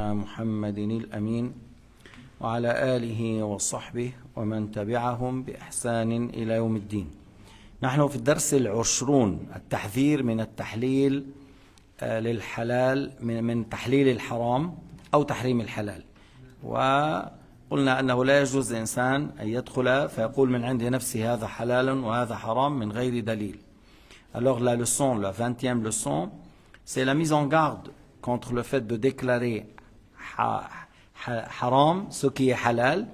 محمد الأمين وعلى آله وصحبه ومن تبعهم بإحسان إلى يوم الدين. نحن في الدرس 20 التحذير من التحليل للحلال من تحليل الحرام أو تحريم الحلال. وقلنا أنه لا يجوز للإنسان أن يدخل فيقول من عند نفسه هذا حلال وهذا حرام من غير دليل. Alors la leçon, la 20e leçon, c'est la mise en garde contre le fait de déclarer haram, ce qui est halal,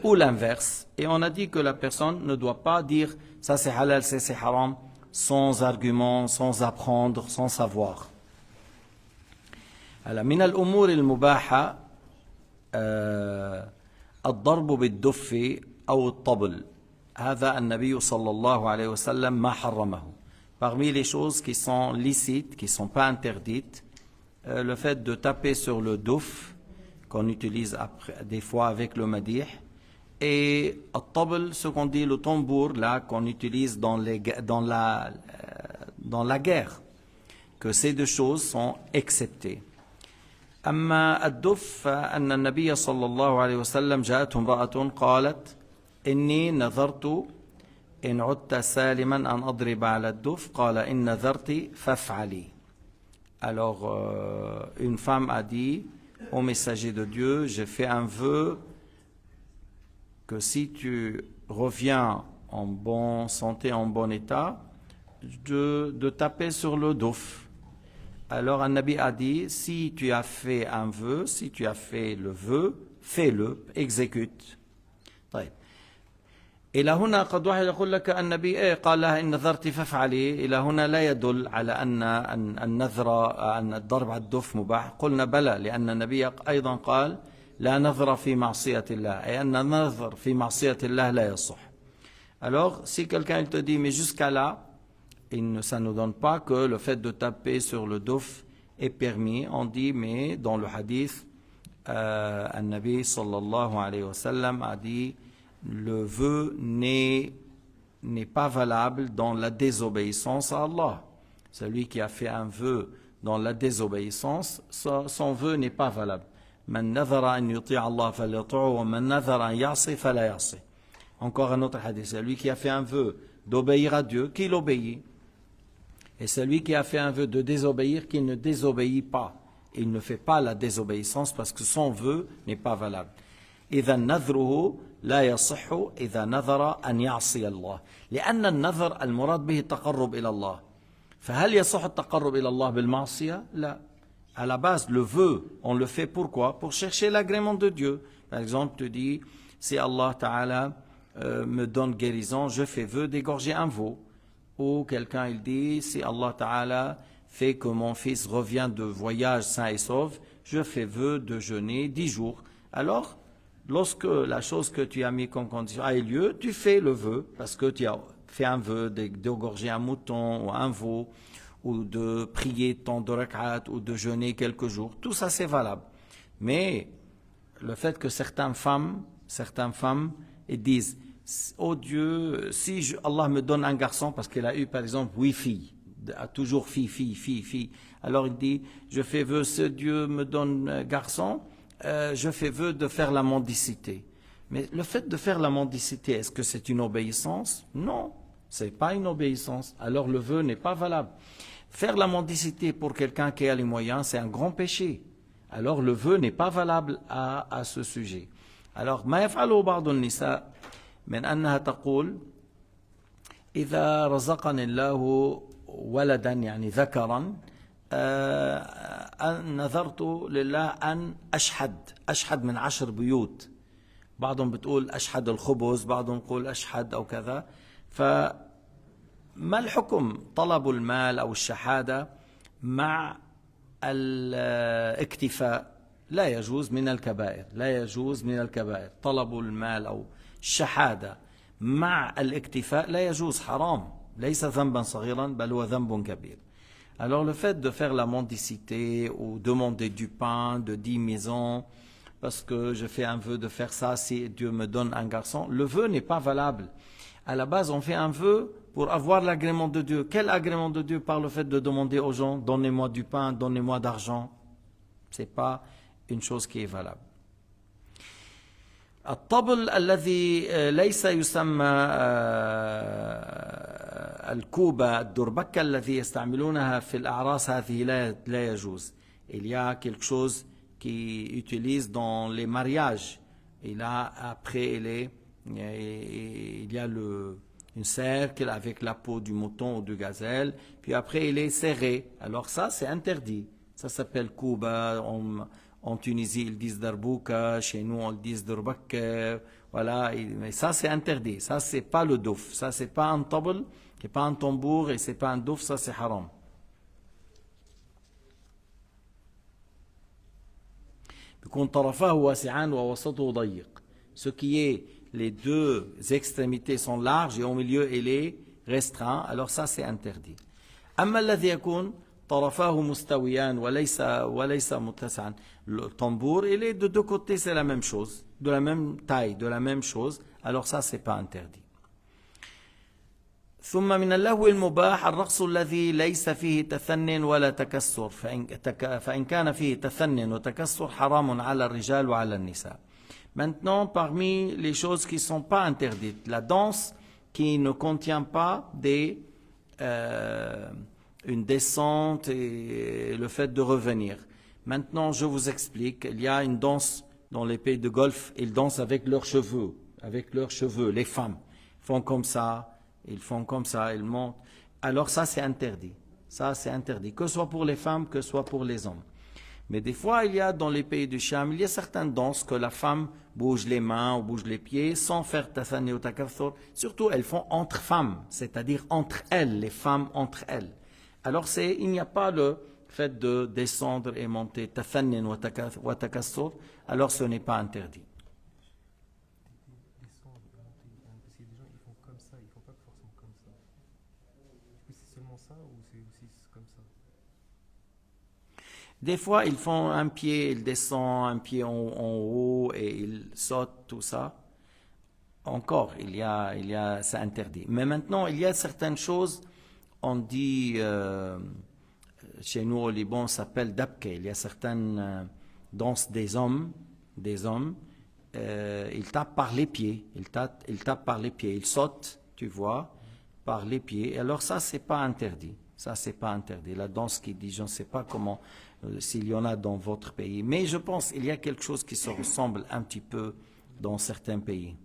ou l'inverse. Et on a dit que la personne ne doit pas dire ça c'est halal, ça c'est haram, sans argument, sans apprendre, sans savoir. Alors, من الأمور المباحة الضرب بالدف أو الطبل. هذا النبي صلى الله عليه وسلم ما حرمه. Parmi les choses qui sont licites, qui ne sont pas interdites, le fait de taper sur le douf, qu'on utilise après, des fois avec le madih, et al-tabl, ce qu'on dit le tambour, là, qu'on utilise dans la guerre, que ces deux choses sont exceptées. أما الدف أن النبي صلى الله عليه وسلم جاءته امرأة قالت إني نذرت إن عدت سالما أن أضرب على الدف قال إن نذرت فافعلي. Alors une femme a dit au messager de Dieu, j'ai fait un vœu que si tu reviens en bonne santé, en bon état, de taper sur le douf. Alors un nabi a dit, si tu as fait un vœu, si tu as fait le vœu, fais-le, exécute. طيب. إلى هنا قد واحد يقول لك النبي قال لها إن نذرت فافعلي. إلى هنا لا يدل على أن النذر أن الضرب على الدف مباح. قلنا بلى لأن النبي أيضا قال لا نذر في معصية الله، أي أن النذر في معصية الله لا يصح. Alors si quelqu'un te dit mais jusqu'à là ça ne donne pas que le fait de taper sur le douf est permis. On dit mais dans le hadith النبي صلى الله عليه وسلم a dit le vœu n'est pas valable dans la désobéissance à Allah. Celui qui a fait un vœu dans la désobéissance, son vœu n'est pas valable. من نذر أن يطيع الله فليطيعه ومن نذر أن يعصي فلا يعصي. Encore un autre hadith, celui qui a fait un vœu d'obéir à Dieu, qu'il obéit. Et celui qui a fait un vœu de désobéir, qu'il ne désobéit pas. Il ne fait pas la désobéissance parce que son vœu n'est pas valable. إذا نذره لا يصح إذا نذر أن يعصي الله، لأن النذر المراد به التقرب إلى الله. فهل يصح التقرب إلى الله بالمعصية؟ لا. À la base, le vœu, on le fait pourquoi? Pour chercher l'agrément de Dieu. Par exemple, tu dis, si Allah Ta'ala me donne guérison, je fais vœu d'égorger un veau. Ou quelqu'un il dit, si Allah Ta'ala fait que mon fils revient de voyage sain et sauf, je fais vœu de jeûner 10 jours. Alors, lorsque la chose que tu as mis comme condition a eu lieu, tu fais le vœu, parce que tu as fait un vœu d'égorger un mouton ou un veau, ou de prier tant de rak'at, ou de jeûner quelques jours. Tout ça c'est valable. Mais le fait que certaines femmes ils disent, oh Dieu, si Allah me donne un garçon, parce qu'elle a eu par exemple 8 filles, toujours fille. Alors il dit, je fais vœu, si Dieu me donne garçon, je fais vœu de faire la mendicité. Mais le fait de faire la mendicité, est-ce que c'est une obéissance? Non, ce n'est pas une obéissance. Alors le vœu n'est pas valable. Faire la mendicité pour quelqu'un qui a les moyens, c'est un grand péché. Alors le vœu n'est pas valable à ce sujet. Alors, ما يفعله بعض النساء من أنها تقول إذا رزقني الله ولدا يعني ذكرا نذرت لله أن أشحد من 10 بيوت. بعضهم بتقول أشحد الخبز، بعضهم يقول أشحد أو كذا. فما الحكم طلب المال أو الشحادة مع الاكتفاء؟ لا يجوز من الكبائر. لا يجوز من الكبائر طلب المال أو الشحادة مع الاكتفاء، لا يجوز، حرام، ليس ذنبا صغيرا بل هو ذنب كبير. Alors le fait de faire la mendicité ou demander du pain, de 10 maisons, parce que je fais un vœu de faire ça si Dieu me donne un garçon, le vœu n'est pas valable. À la base, on fait un vœu pour avoir l'agrément de Dieu. Quel agrément de Dieu par le fait de demander aux gens, donnez-moi du pain, donnez-moi d'argent? C'est pas une chose qui est valable. الطبل الذي ليس يسمى الكوبة الدربكة الذي يستعملونها في الأعراس هذه لا يجوز. Il y a quelque chose qui utilise dans les mariages. Et là, après, il y a une cercle avec la peau du mouton ou du gazelle. Puis après, il est serré. Alors ça, c'est interdit. Ça s'appelle Kuba. En Tunisie, ils disent Darbouka. Chez nous, on le dit Durbak. Voilà. Mais ça, c'est interdit. Ça, c'est pas le douf. Ça, c'est pas un tabl, c'est pas un tambour et c'est pas un douf. Ça, c'est haram. Ce qui est, les deux extrémités sont larges et au milieu il est restreint, alors ça c'est interdit. أما الذي يكون طرفاه مستويان وليس متسعا. Le tambour, il est de deux côtés, c'est la même chose, de la même taille, de la même chose, alors ça c'est pas interdit. ثم من اللهو المباح الرقص الذي ليس فيه تثن ولا تكسر فإن كان فيه تثن وتكسر حرام على الرجال وعلى النساء. Maintenant, parmi les choses qui ne sont pas interdites, la danse qui ne contient pas une descente et le fait de revenir. Maintenant, je vous explique, il y a une danse dans les pays de Golfe, ils dansent avec leurs cheveux, les femmes font comme ça. Ils font comme ça, ils montent. Alors ça, c'est interdit. Ça, c'est interdit. Que ce soit pour les femmes, que ce soit pour les hommes. Mais des fois, il y a dans les pays du Cham, il y a certaines danses que la femme bouge les mains ou bouge les pieds sans faire tathani ou takathur. Surtout, elles font entre femmes, c'est-à-dire entre elles, les femmes entre elles. Alors, il n'y a pas le fait de descendre et monter tathani ou takathur. Alors, ce n'est pas interdit. Des fois, ils font un pied, ils descendent, un pied en haut et ils sautent, tout ça. Encore, c'est interdit. Mais maintenant, il y a certaines choses, on dit, chez nous au Liban, ça s'appelle dabke. Il y a certaines danses des hommes, ils tapent par les pieds, ils tapent par les pieds, ils sautent, tu vois, par les pieds. Et alors ça, c'est pas interdit. Ça, c'est pas interdit. La danse qui dit, je ne sais pas comment, s'il y en a dans votre pays. Mais je pense qu'il y a quelque chose qui se ressemble un petit peu dans certains pays.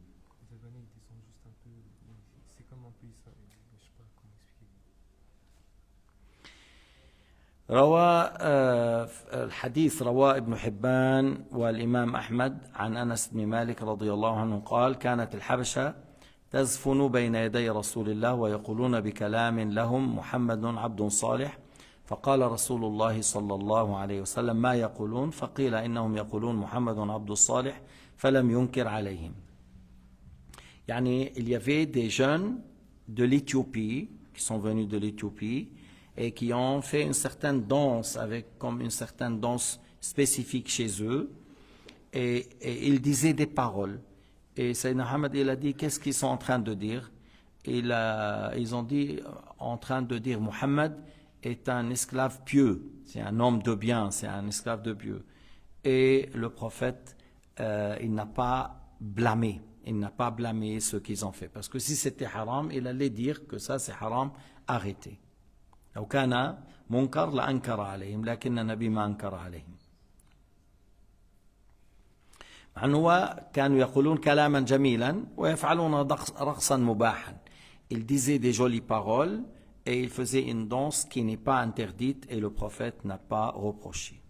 الحديث رواه ابن حبان والإمام أحمد عن أنس بن مالك رضي الله عنه قال كانت الحبشة تزفن بين يدي رسول الله ويقولون بكلام لهم محمد عبد صالح فقال رسول الله صلى الله عليه وسلم ما يقولون فقيل إنهم يقولون محمد عبد الصالح فلم ينكر عليهم. يعني il y avait des jeunes de l'Éthiopie qui sont venus de l'Éthiopie et qui ont fait une certaine danse comme une certaine danse spécifique chez eux et ils disaient des paroles. Et Sayyidina Muhammad, il a dit, qu'est-ce qu'ils sont en train de dire? Ils ont dit, en train de dire, Muhammad est un esclave pieux, c'est un homme de bien, c'est un esclave de pieux. Et le prophète, il n'a pas blâmé ce qu'ils ont fait. Parce que si c'était haram, il allait dire que ça c'est haram, arrêtez. لو كان منكر لأنكر عليهم لكن النبي ما أنكر عليهم. مع أنه كانوا يقولون كلاما جميلا ويفعلون رقصا مباحا. Ils disaient des jolies paroles et ils faisaient une danse qui n'est pas interdite et le prophète n'a pas reproché.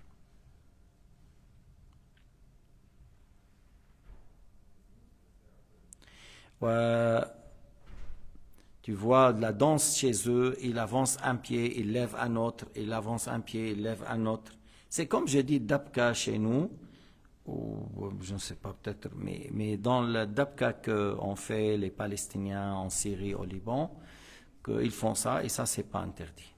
Tu vois, la danse chez eux, il avance un pied, il lève un autre, il avance un pied, il lève un autre. C'est comme je dis dabka chez nous, ou je ne sais pas peut-être, mais dans le dabka qu'ont fait les Palestiniens en Syrie, au Liban, qu'ils font ça, et ça, c'est pas interdit.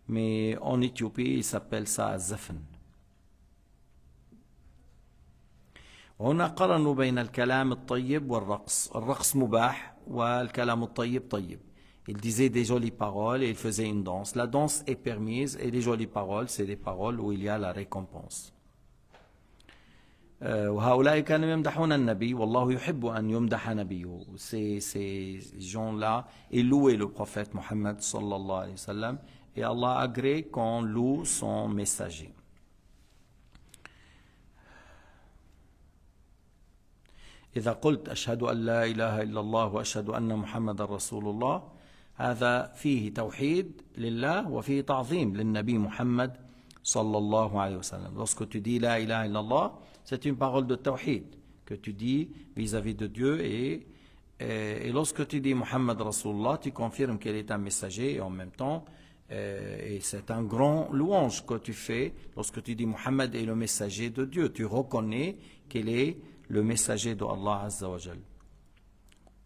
Mais en Éthiopie, ils s'appellent ça zafn. هنا قارنوا بين الكلام الطيب والرقص. الرقص مباح والكلام الطيب طيب. Il disait des jolies paroles et il faisait une danse. La danse est permise et les jolies paroles, c'est des paroles où il y a la récompense. وهؤلاء كانوا يمدحون النبي والله يحب أن يمدح نبيه. Ces gens-là, ils louaient le prophète Mohammed sallallahu alayhi wa sallam et Allah agrée qu'on loue son messager. إذا قلت أشهد أن لا إله إلا الله وأشهد أن محمد رسول الله هذا فيه توحيد لله وفيه تعظيم للنبي محمد صلى الله عليه وسلم. Lorsque tu dis la ilaha illallah, c'est une parole de tawhid que tu dis vis-à-vis de Dieu et lorsque tu dis Muhammad Rasulullah, tu confirmes qu'il est un messager et en même temps et c'est un grand louange que tu fais lorsque tu dis Muhammad est le messager de Dieu. Tu reconnais qu'il est le messager de Allah Azza wa Jal.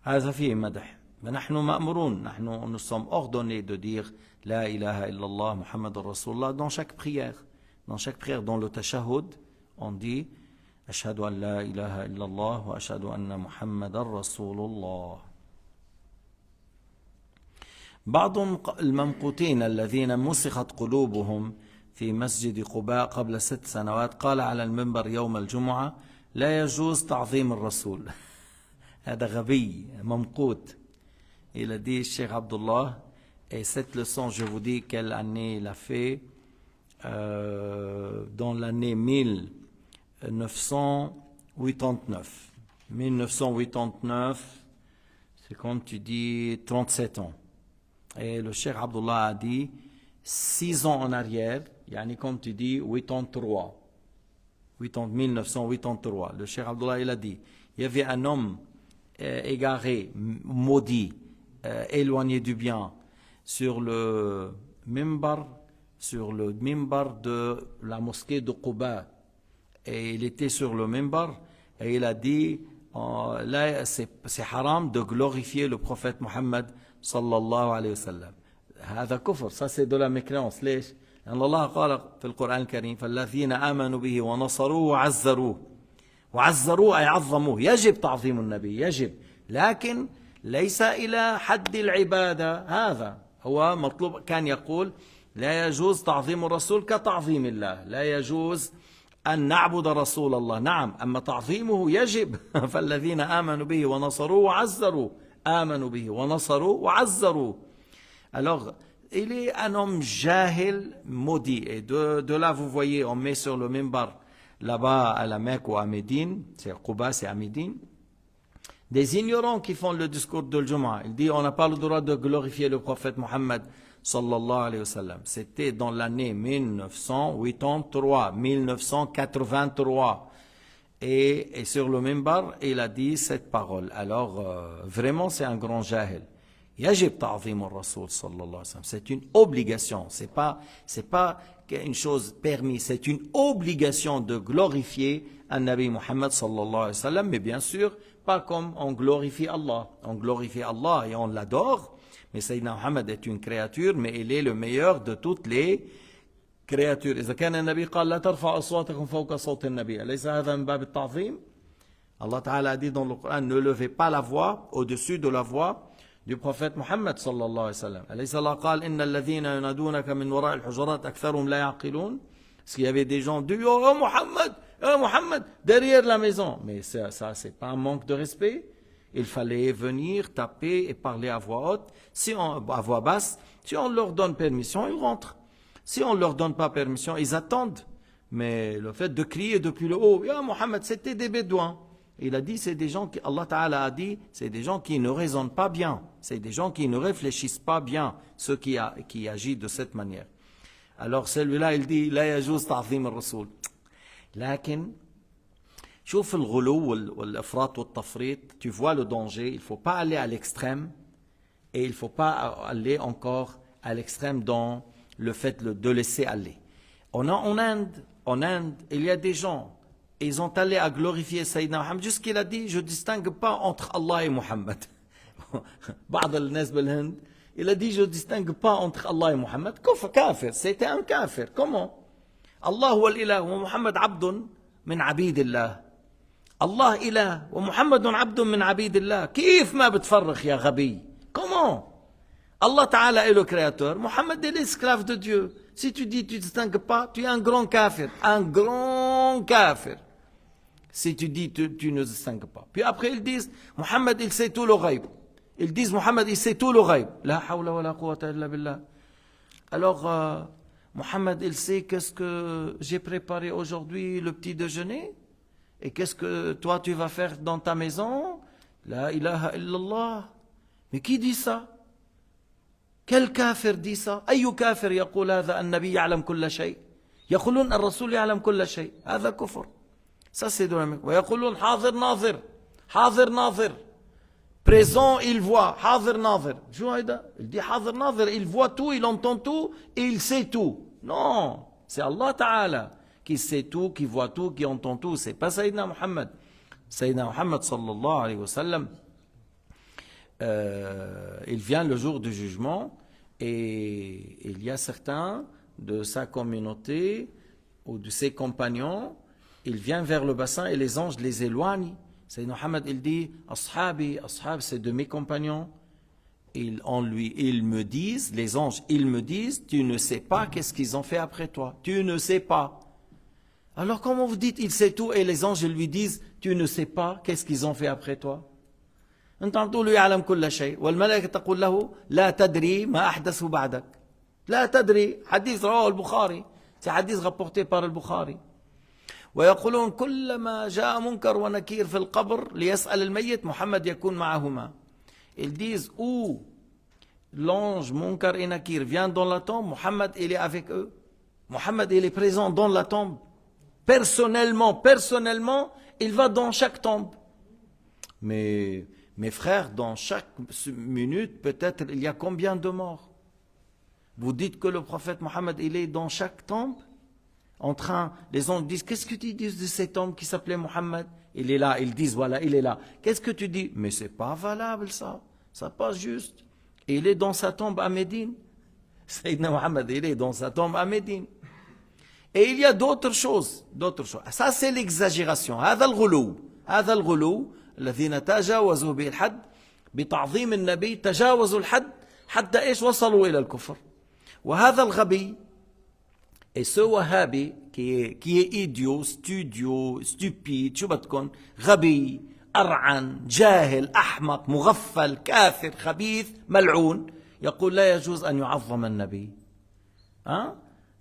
هذا فيه مدح. ونحن مأمورون, nous sommes ordonnés de dire La ilaha illallah Muhammad Rasulullah dans chaque prière. Dans chaque prière, dans le tashahhud, on dit Ashhadu an la ilaha illallah wa ashhadu anna Muhammadan Rasulullah. بعض الممقوتين الذين مسخت قلوبهم في مسجد قباء قبل 6 سنوات قال على المنبر يوم الجمعة لا يجوز تعظيم الرسول. هذا غبي ممقوت. Il a dit, Cheikh Abdullah, et cette leçon, je vous dis quelle année il a fait, dans l'année 1989. 1989, c'est quand tu dis 37 ans. Et le Cheikh Abdullah a dit, 6 ans en arrière, yani comme tu dis, 83. 1983. Le Cheikh Abdullah, il a dit, il y avait un homme égaré, maudit, éloigné du bien, sur le mimbar de la mosquée de Quba. Et il était sur le mimbar et il a dit là c'est haram de glorifier le prophète Mohammed sallallahu alayhi wa sallam. هذا كفر, ça c'est de la mécréance. ليش؟ لأن الله قال في القرآن الكريم فالذين آمنوا به ونصروه وعزروه أي عظموه. يجب تعظيم النبي, يجب, لكن ليس إلى حد العبادة. هذا هو مطلوب. كان يقول لا يجوز تعظيم الرسول كتعظيم الله, لا يجوز أن نعبد رسول الله. نعم, أما تعظيمه يجب. فالذين آمنوا به ونصروه وعزروه, آمنوا به ونصروه وعزروه. Alors, il est un homme jahil, maudit. Et de là, vous voyez, on met sur le mimbar, là-bas à la Mecque ou à Médine, c'est Quba, c'est à Médine, des ignorants qui font le discours de Jumu'ah. Il dit, on n'a pas le droit de glorifier le prophète Mohammed sallallahu alayhi wa sallam. C'était dans l'année 1983. Et sur le mimbar, il a dit cette parole. Alors, vraiment, c'est un grand jahil. Yajib ta'zim al-Rasul sallallahu alayhi wa sallam. C'est une obligation. C'est pas une chose permise. C'est une obligation de glorifier un Nabi Muhammad sallallahu alayhi wa sallam. Mais bien sûr, pas comme on glorifie Allah. On glorifie Allah et on l'adore. Mais Sayyidina Muhammad est une créature, mais il est le meilleur de toutes les créatures. إذا كان النبي قال لا ترفع أصواتكم فوق صوت النبي أليس هذا من باب التعظيم؟ Allah Ta'ala a dit dans le Coran, ne levez pas la voix au-dessus de la voix du prophète Muhammad sallallahu alayhi wa sallam. أليس الله قال إن الذين ينادونك من وراء الحجرات أكثرهم لا يعقلون? Parce qu'il y avait des gens qui disaient oh Muhammad, derrière la maison. Mais ça c'est pas un manque de respect. Il fallait venir taper et parler à voix haute, à voix basse. Si on leur donne permission, ils rentrent. Si on ne leur donne pas permission, ils attendent. Mais le fait de crier depuis le haut, ya Mohammed, c'était des bédouins. Il a dit, c'est des gens qui, Allah Ta'ala a dit, c'est des gens qui ne raisonnent pas bien. C'est des gens qui ne réfléchissent pas bien, ceux qui agissent de cette manière. Alors celui-là, il dit, la yajouz ta'zim al-Rasoul. Lakin, شوف الغلو والافراط والتفريط, tu vois le danger, il ne faut pas aller à l'extrême et il ne faut pas aller encore à l'extrême dans le fait de laisser aller. En Inde, il y a des gens, ils ont allé à glorifier Sayyidina Muhammad jusqu'il a dit, je ne distingue pas entre Allah et Muhammad. بعض الناس بالهند, il a dit, je ne distingue pas entre Allah et Muhammad. كافر, c'était un kafir. Comment? Allah huwa al-ilah wa Muhammad abdun min abidillah. الله إله ومحمد عبد من عبيد الله. كيف ما بتفرق يا غبي؟ Comment? Allah Ta'ala est le créateur, Mohammed est l'esclave de Dieu. Si tu dis tu ne distingues pas, tu es un grand kafir. Un grand kafir. Si tu dis tu ne distingues pas. Puis après ils disent, Mohammed il sait tout le ghaib. Ils disent, Mohammed il sait tout le ghaib. La hawla wa la quwwata illa billah. Alors, Mohammed il sait qu'est-ce que j'ai préparé aujourd'hui, le petit déjeuner. Et qu'est-ce que toi tu vas faire dans ta maison? La ilaha illallah. Mais qui dit ça? Quel kafir dit ça? أي كافر يقول هذا النبي يعلم كل شيء؟ يقولون الرسول يعلم كل شيء. هذا كفر. Ça c'est de la Mecque. ويقولون حاضر ناظر. حاضر ناظر. Présent, il voit. حاضر ناظر. شو هيدا؟ Il dit حاضر ناظر. Il voit tout, il entend tout et il sait tout. Non, c'est Allah Ta'ala qui sait tout, qui voit tout, qui entend tout. C'est pas Sayyidina Muhammad. Sayyidina Muhammad sallallahu alayhi wa sallam, il vient le jour du jugement et il y a certains de sa communauté ou de ses compagnons, il vient vers le bassin et les anges les éloignent. Sayyidina Muhammad il dit Ashabi, ashab c'est de mes compagnons. Ils me disent, les anges, ils me disent, tu ne sais pas qu'est-ce qu'ils ont fait après toi. Tu ne sais pas. Alors comment vous dites, il sait tout et les anges lui disent, tu ne sais pas qu'est-ce qu'ils ont fait après toi? أنت عم تقول يعلم كل شيء والملائكة تقول له لا تدري ما أحدثه بعدك. لا تدري. حديث رواه البخاري. C'est حديث rapporté par البخاري. ويقولون كلما جاء منكر ونكير في القبر ليسأل الميت محمد يكون معهما. Ils disent où l'ange Munkar et Nakir vient dans la tombe, Mohammed il est avec eux. Mohammed il est présent dans la tombe. Personnellement, il va dans chaque tombe. Mais mes frères, dans chaque minute, peut-être il y a combien de morts? Vous dites que le prophète Mohammed il est dans chaque tombe? Les anges disent, qu'est-ce que tu dis de cet homme qui s'appelait Mohammed? Il est là, ils disent, voilà, il est là. Qu'est-ce que tu dis? Mais c'est pas valable ça, ça pas juste. Il est dans sa tombe à Médine. Sayyidina Mohammed, il est dans sa tombe à Médine. Et il y a d'autres choses. Ça c'est l'exagération. هذا الغلو الذين تجاوزوا به الحد بتعظيم النبي تجاوزوا الحد حتى ايش وصلوا إلى الكفر. وهذا الغبي et ce wahhabi qui est idiot, stupide, شو بدكن غبي أرعن جاهل أحمق مغفل كافر خبيث ملعون يقول لا يجوز أن يعظم النبي.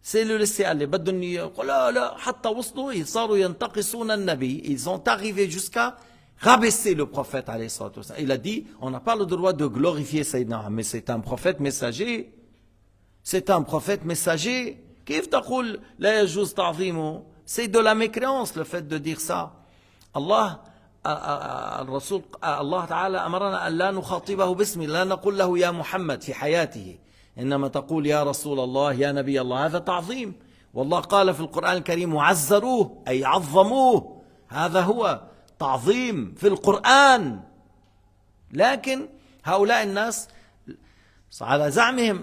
C'est le laisser aller. بدهم يقولوا لا حتى وصلوا صاروا ينتقصون النبي. Ils ont arrivé jusqu'à rabaisser le prophète عليه الصلاة والسلام. Il a dit on n'a pas le droit de glorifier Sayyidina, mais c'est un prophète messager. C'est un prophète messager. كيف تقول لا يجوز تعظيمه؟ C'est de la mécréance le fait de dire ça. الله تعالى أمرنا أن لا نخاطبه باسمه، لا نقول له يا محمد في حياته، إنما تقول يا رسول الله يا نبي الله. هذا تعظيم. والله قال في القرآن الكريم وعزروه أي عظموه. هذا هو تعظيم في القرآن. لكن هؤلاء الناس على زعمهم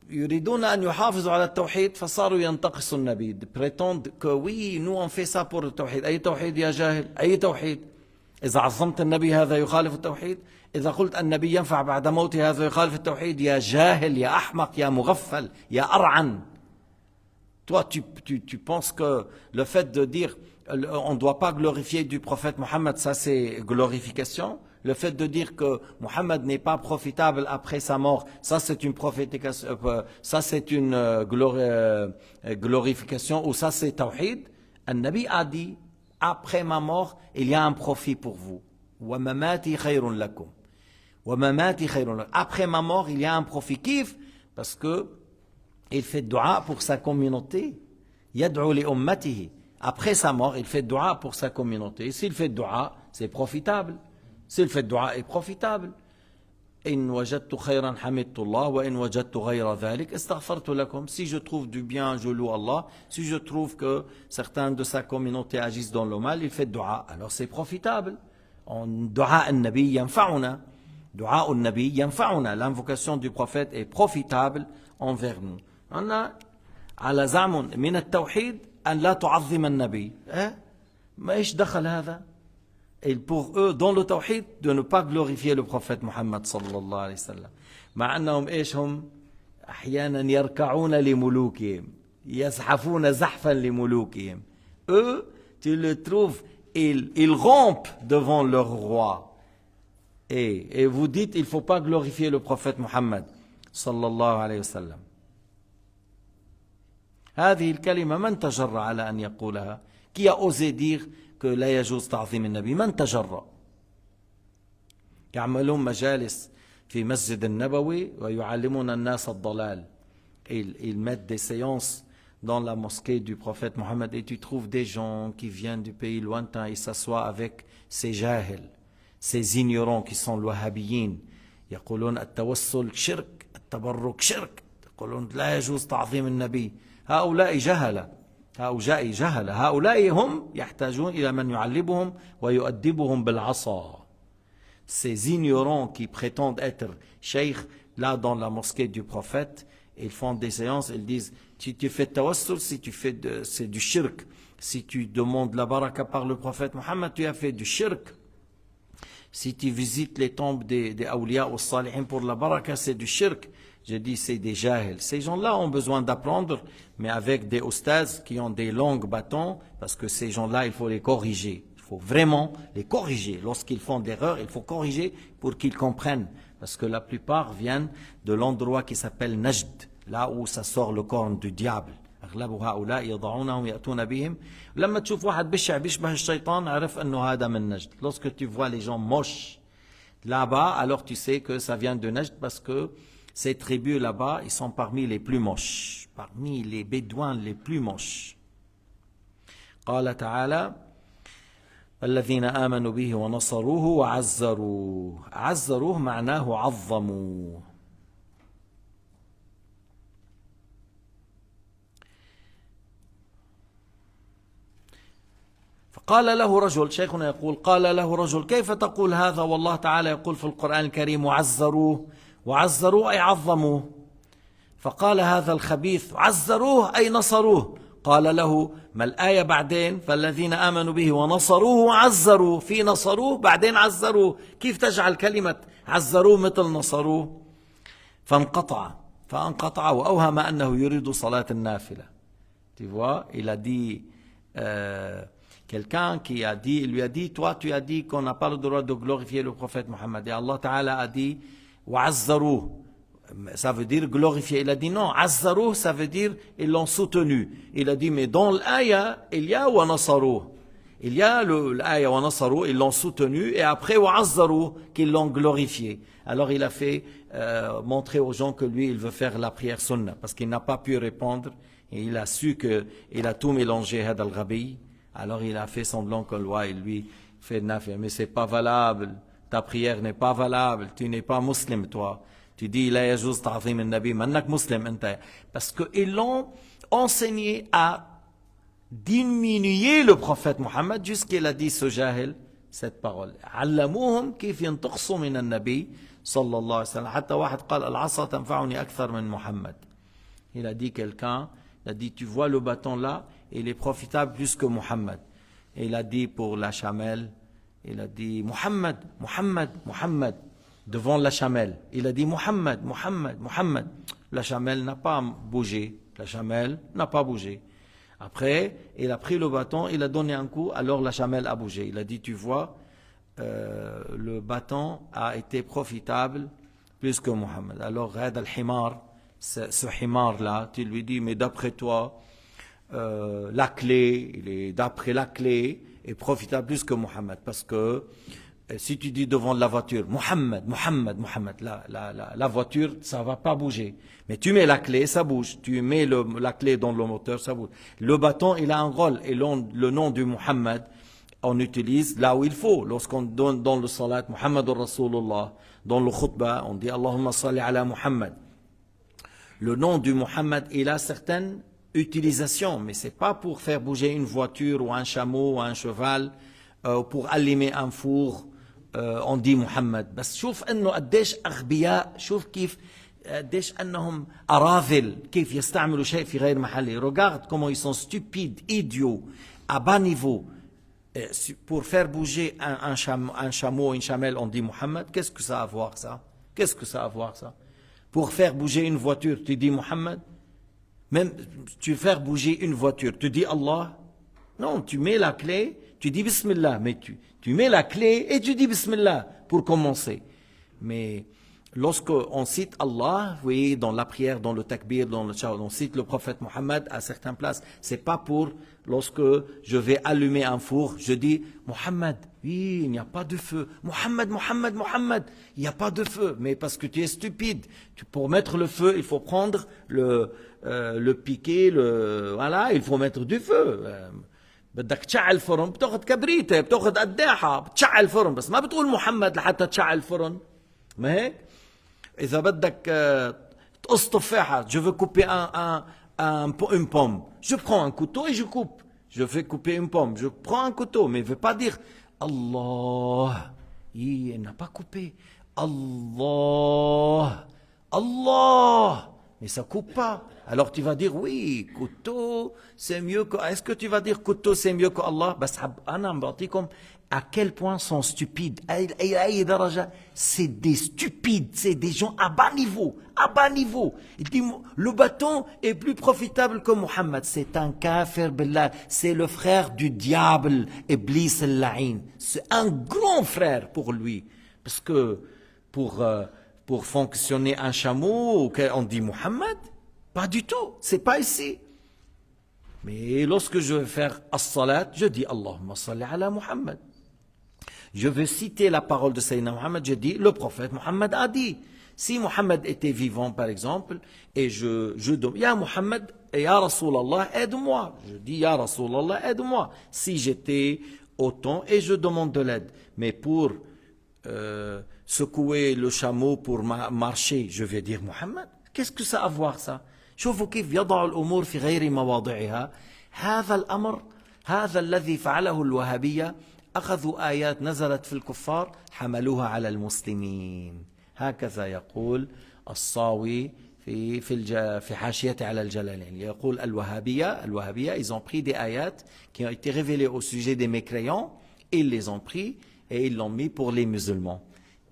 يريدون أن يحافظوا على التوحيد فصاروا ينتقصوا النبي. prétendent que oui nous on fait ça pour le توحيد. أي توحيد يا جاهل؟ أي توحيد؟ إذا عظمت النبي هذا يخالف التوحيد. إذا قلت النبي ينفع بعد موته هذا يخالف التوحيد. يا جاهل يا أحمق يا مغفل يا أرعن. Toi tu penses que le fait de dire on ne doit pas glorifier du prophète Mohammed, ça c'est glorification. Le fait de dire que Mohammed n'est pas profitable après sa mort, ça c'est une prophétication, ça c'est une glorification, ou ça c'est tawhid. An-Nabi a dit, après ma mort, il y a un profit pour vous. Wa mamati khayrun lakum. Wa mamati khayrun lakum. Après ma mort, il y a un profit. Kif? Parce que il fait dua pour sa communauté. Yad'u li ummatihi. Après sa mort, il fait dua pour sa communauté. Et s'il fait dua, c'est profitable. S'il fait dua est profitable. إن وجدت خيرا حمدت الله وإن وجدت غير ذلك استغفرت لكم. Si je trouve du bien, je loue Allah. Si je trouve que certains de sa communauté agissent dans le mal, il fait dua. Alors c'est profitable. دعاء النبي ينفعنا. دعاء النبي ينفعنا. L'invocation du prophète est profitable envers nous. On a على زعم من التوحيد أن لا تعظم النبي. ما إيش دخل هذا؟ Et pour eux, dans le tawhid, de ne pas glorifier le prophète Muhammad sallallahu alayhi wa sallam. مع أنهم إيش هم أحيانا يركعون لملوكهم يزحفون زحفا لملوكهم. Eux, tu le trouves, ils rampent devant leur roi. Et vous dites, il ne faut pas glorifier le prophète Muhammad sallallahu alayhi wa sallam. هذه الكلمة من تجرأ على أن يقولها؟ Qui a osé dire que لا يجوز تعظيم النبي؟ من تجرأ؟ يعملون مجالس في مسجد النبوي ويعلمون الناس الضلال. Ils mettent des séances dans la mosquée du prophète Mohammed et tu trouves des gens qui viennent du pays lointain et s'assoient avec ces jahil, ces ignorants qui sont les wahhabiyin. يقولون التوسل شرك، التبرك شرك، يقولون لا يجوز تعظيم النبي. هؤلاء جهلة، هؤلاء هم يحتاجون إلى من يعلمهم ويؤدبهم بالعصا. Ces ignorants qui prétendent être cheikh, là dans la mosquée du prophète, ils font des séances, ils disent, si tu fais tawassul, si tu fais c'est du shirk. Si tu demandes la baraka par le prophète Mohammed, tu as fait du shirk. Si tu visites les tombes des awliya ou salihin pour la baraka, c'est du shirk. Je dis, c'est des jahils. Ces gens-là ont besoin d'apprendre, mais avec des ustaz qui ont des longs bâtons, parce que ces gens-là, il faut les corriger. Il faut vraiment les corriger. Lorsqu'ils font des erreurs, il faut corriger pour qu'ils comprennent. Parce que la plupart viennent de l'endroit qui s'appelle Najd, là où ça sort le corne du diable. أغلب هؤلاء يضعونهم يأتون بهم. لما تشوف واحد بشع بيشبه الشيطان عرف أنه هذا من نجد. Lorsque tu vois les gens moches là-bas, alors tu sais que ça vient de Najd parce que ces tribus là-bas, ils sont parmi les plus moches, parmi les bédouins les plus moches. قال تعالى الذين آمنوا به ونصروه وعزروه. عزروه معناه عظموه. قال له رجل، شيخنا يقول قال له رجل كيف تقول هذا والله تعالى يقول في القرآن الكريم وعزروه، وعزروه أي عظموه. فقال هذا الخبيث عزروه أي نصروه. قال له ما الآية بعدين فالذين آمنوا به ونصروه وعزروه، في نصروه بعدين عزروه، كيف تجعل كلمة عزروه مثل نصروه؟ فانقطع وأوهم أنه يريد صلاة النافلة. Tu vois, il a dit quelqu'un qui a dit, il lui a dit, toi tu as dit qu'on n'a pas le droit de glorifier le prophète Mohammed. Et Allah Ta'ala a dit, wa'azzaruh, ça veut dire glorifier. Il a dit non, azzaruh, ça veut dire ils l'ont soutenu. Il a dit, mais dans l'aya, il y a wa nasaruh. Il y a l'aya wa nasaruh, ils l'ont soutenu, et après wa'azzaruh, qu'ils l'ont glorifié. Alors il a fait montrer aux gens que lui, il veut faire la prière sunnah, parce qu'il n'a pas pu répondre, et il a su qu'il a tout mélangé, had al-ghabi. Alors il a fait semblant que il lui fait nafia, mais c'est pas valable, ta prière n'est pas valable, tu n'es pas musulman toi. Tu dis la yajouz ta'zim al-nabi, mannak muslim anta. Parce qu'ils l'ont enseigné à diminuer le prophète Mohammed jusqu'il a dit ce jahil cette parole. Allamouhum kif yantaqsu min al-nabi sallallahu alayhi wa sallam. Hatta wahid qal al-asa tanfa'uni akthar min Muhammad. Il a dit quelqu'un, il a dit tu vois le bâton là, il est profitable plus que Muhammad. Et il a dit pour la chamelle, il a dit Muhammad, Muhammad, Muhammad, devant la chamelle. Il a dit Muhammad, Muhammad, Muhammad. La chamelle n'a pas bougé. La chamelle n'a pas bougé. Après, il a pris le bâton, il a donné un coup, alors la chamelle a bougé. Il a dit, tu vois, le bâton a été profitable plus que Muhammad. Alors, Rad al-Himar, ce Himar-là, tu lui dis, mais d'après toi, la clé, d'après la clé, est profitable plus que Muhammad. Parce que si tu dis devant la voiture, Muhammad, Muhammad, Muhammad, la voiture, ça va pas bouger. Mais tu mets la clé, ça bouge. Tu mets la clé dans le moteur, ça bouge. Le bâton, il a un rôle. Et le nom du Muhammad, on utilise là où il faut. Lorsqu'on donne dans le salat, Muhammadur Rasulullah, dans le khutbah, on dit Allahumma salli ala Muhammad. Le nom du Muhammad, il a certaines utilisation, mais c'est pas pour faire bouger une voiture ou un chameau ou un cheval, pour allumer un four, on dit Muhammad. بس شوف انه قديش اغبياء، شوف كيف قديش انهم اراذل، كيف يستعملوا شيء في غير محله. Regarde comment ils sont stupides, idiots, à bas niveau. Pour faire bouger un chameau, une chamelle, on dit Muhammad. Qu'est-ce que ça a à voir ça? Qu'est-ce que ça a à voir ça? Pour faire bouger une voiture, tu dis Muhammad? Même tu veux faire bouger une voiture, tu dis Allah? Non, tu mets la clé, tu dis Bismillah, mais tu mets la clé et tu dis Bismillah pour commencer. Mais lorsque on cite Allah, oui, dans la prière, dans le takbir, on cite le prophète Mohammed à certaines places. C'est pas pour lorsque je vais allumer un four, je dis Mohammed, oui, il n'y a pas de feu. Mohammed, Mohammed, Mohammed, il n'y a pas de feu. Mais parce que tu es stupide. Pour mettre le feu, il faut prendre le piquet, voilà, il faut mettre du feu. بدك تشعل الفرن بتاخذ كبريته بتاخذ قداحه بتشعل الفرن بس ما بتقول محمد لحتى تشعل الفرن ما هيك اذا بدك تقص تفاحه je veux couper une pomme je prends un couteau et je coupe je fais couper une pomme je prends un couteau mais je ne veux pas dire Allah il n'a pas coupé Allah Allah mais ça coupe pas. Alors tu vas dire, oui, couteau, c'est mieux que... Est-ce que tu vas dire couteau, c'est mieux que Allah? À quel point sont stupides. C'est des stupides, c'est des gens à bas niveau, à bas niveau. Il dit, le bâton est plus profitable que Muhammad. C'est un kafir billah, c'est le frère du diable, Iblis al-La'in. C'est un grand frère pour lui. Parce que pour fonctionner un chameau, on dit Muhammad? Pas du tout, c'est pas ici. Mais lorsque je vais faire as-salat, je dis Allahumma salli ala Muhammad. Je veux citer la parole de Sayyidina Muhammad, je dis le prophète Muhammad a dit. Si Muhammad était vivant par exemple, et je demande, Ya Muhammad, Ya Rasulallah, aide-moi. Je dis Ya Rasulallah, aide-moi. Si j'étais au temps et je demande de l'aide. Mais pour secouer le chameau pour marcher, je vais dire Muhammad. Qu'est-ce que ça a à voir ça? شوفوا كيف يضع الأمور في غير مواضعها. هذا الأمر هذا الذي فعله الوهابية أخذوا آيات نزلت في الكفار حملوها على المسلمين. هكذا يقول الصاوي في حاشيته على الجلالين. يقول الوهابية ils ont pris des ayats qui ont été révélées au sujet des mécréants, ils les ont pris et ils l'ont mis pour les musulmans.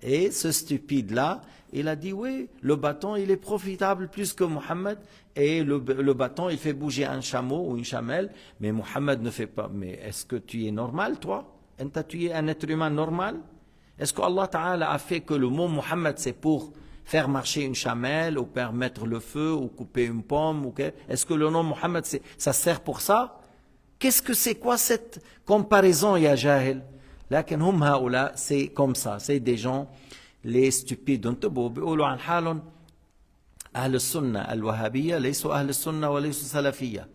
Et ce stupide-là, il a dit, oui, le bâton, il est profitable plus que Mohammed. Et le bâton, il fait bouger un chameau ou une chamelle. Mais Mohammed ne fait pas. Mais est-ce que tu es normal, toi? Tu es un être humain normal? Est-ce que Allah Ta'ala a fait que le mot Mohammed, c'est pour faire marcher une chamelle, ou permettre le feu, ou couper une pomme? Est-ce que le nom Mohammed, ça sert pour ça? Qu'est-ce que c'est quoi cette comparaison, ya jahil? لكن هم هؤلاء c'est comme ça, c'est des gens les stupides. انتبهوا بيقولوا عن حالهم أهل السنة الوهابية ليسوا أهل السنة وليسوا سلفية.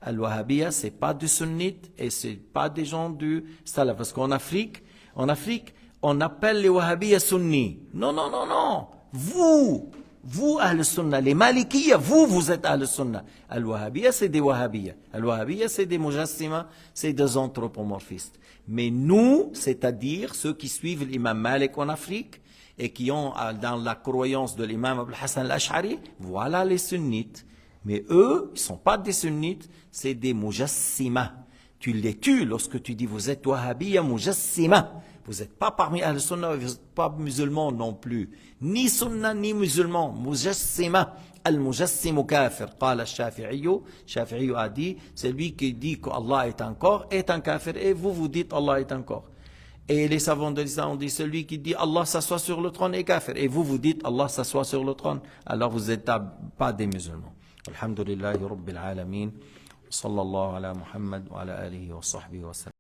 الوهابية c'est pas du sunnite et c'est pas des gens du salaf. Parce qu'en Afrique, on appelle les wahhabiyas sunnis. Non, non, non, non. Vous, Ahl Sunnah, les Malikiyya, vous êtes Ahl Sunnah. Al-Wahhabiyya, c'est des Wahhabiyya. Al-Wahhabiyya, c'est des Mujassima, c'est des anthropomorphistes. Mais nous, c'est-à-dire ceux qui suivent l'imam Malik en Afrique et qui ont dans la croyance de l'imam Abul Hassan al-Ash'ari, voilà les sunnites. Mais eux, ils ne sont pas des sunnites, c'est des Mujassima. Tu les tues lorsque tu dis vous êtes Wahhabiyya Mujassima. Vous n'êtes pas parmi Ahl Sunnah, vous n'êtes pas musulmans non plus. Ni Sunnah, ni musulmans. Mujassima. Al-Mujassimu kafir. Qala al-Shafi'i. Shafi'i a dit, c'est lui qui dit qu'Allah est un corps, est un kafir. Et vous dites Allah est un corps. Et les savants de l'islam ont dit, celui qui dit Allah s'assoit sur le trône est kafir. Et vous dites Allah s'assoit sur le trône. Alors vous n'êtes pas des musulmans. Alhamdulillahi Rabbil Alamin. Sallallahu ala Muhammad wa ala alihi wa sahbihi wa sallam.